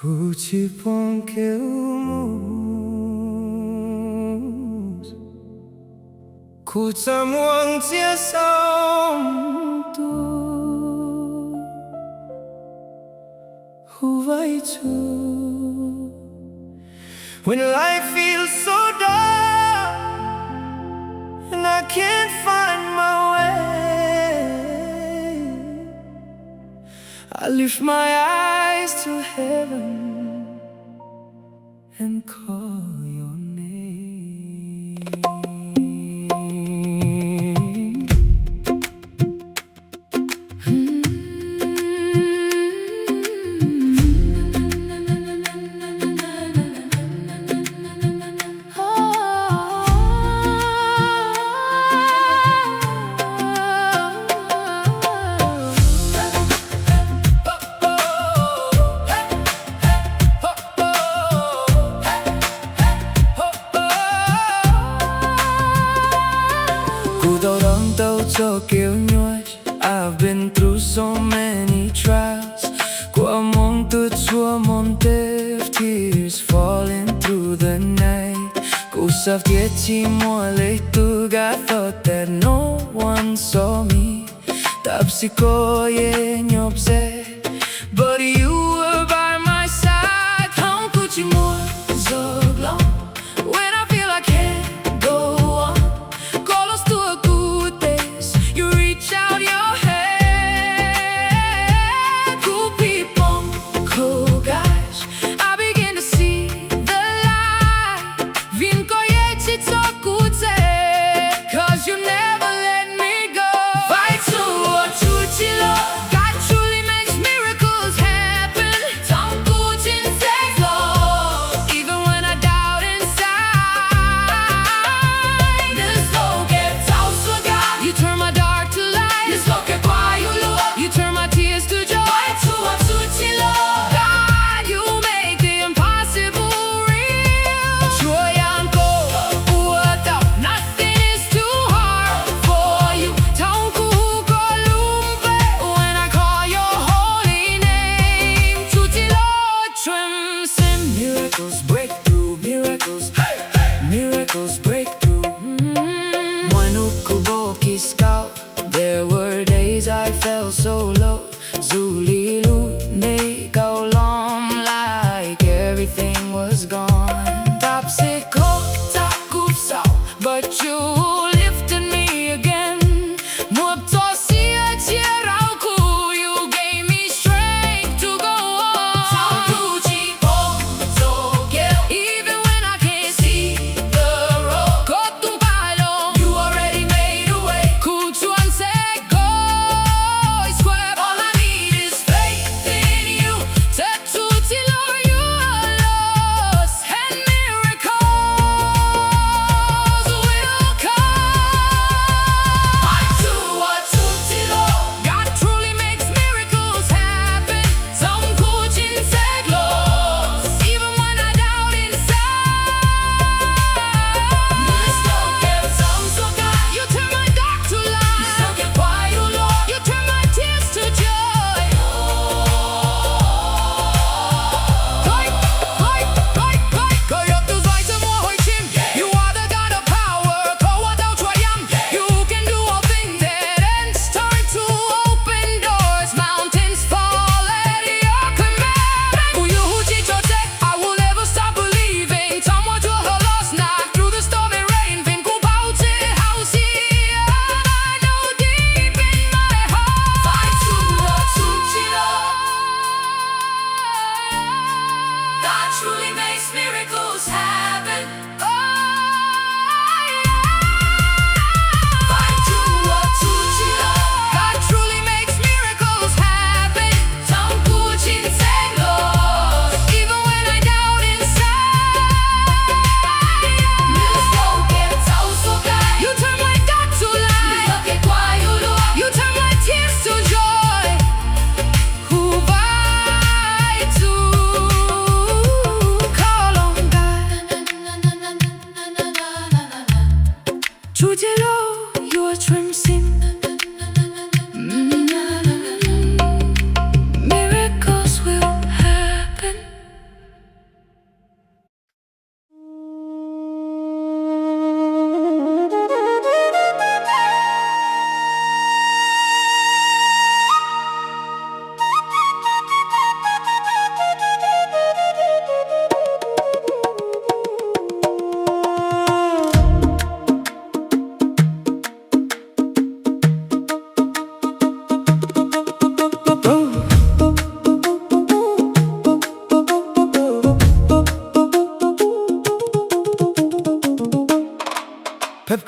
Kuchipon que umus Kutamuang tia tu Huvai tu When life feels so dark And I can't find my way I lift my eyes to heaven and call your name. I've been through so many trials Qua mong tu chua mong tef Tears falling through the night Cô sắp ghét chi mua lấy tu I thought that no one saw me Tap si ko ye nhộp dê But you were by my side Không cô chi mua giấc lòng When I feel I can't go on Call us to a good days You reach out your hand Cool people, cool guys I begin to see the light Vin ko ye chi to good day Cause you never let me go Fight to or chu chi lo God truly makes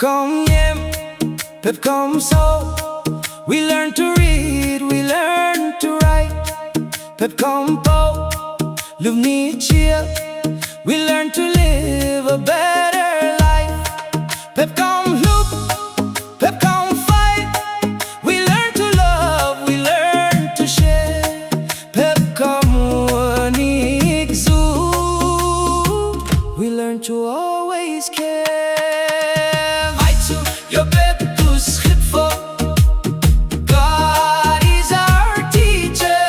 kom hjem, pep kom zo. We learn to read, we learn to write. Pep kom po, love me chill. We learn to live a better life. Pep kom loop, pep kom fight. We learn to love, we learn to share. Pep kom wanik zoek. We learn to always care. Fight to your pep to Tswv. God is our teacher.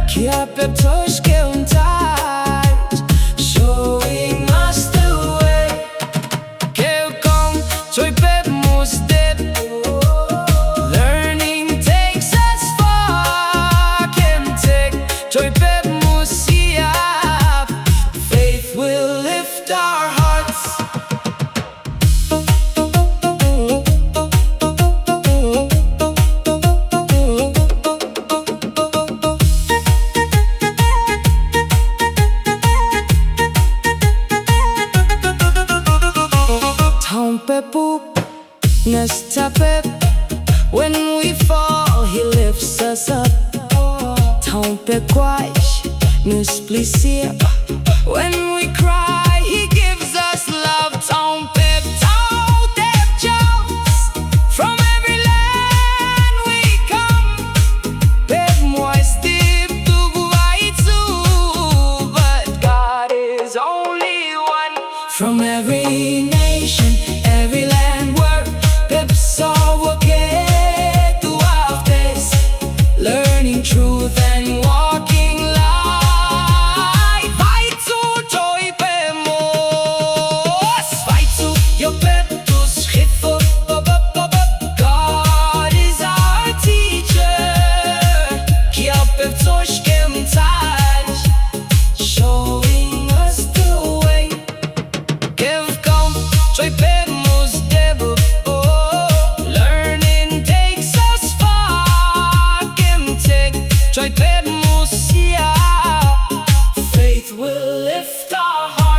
Kia pep toshke untight, showing us the way. Kev kom Tswv pep musdep. Learning takes us far. Can take Tswv pep musiap. Faith will lift our hearts. Pep poop, nesta pep. When we fall, he lifts us up. Town pep quash, misplicia. When we cry, he gives us love. Town pep jokes. From every land we come. Pep moistip to Tswv. But God is only one. From every nation, every land where pep saw get to our face. Learning truth and walking life. Fight to Tswv pep mos. Fight to your pep to Tswv. God is our teacher. Kia pep toshke untight, showing us the way. Kev kom Tswv pep musdep. Learning takes us far. Can take Tswv pep musiap. Faith will lift our hearts.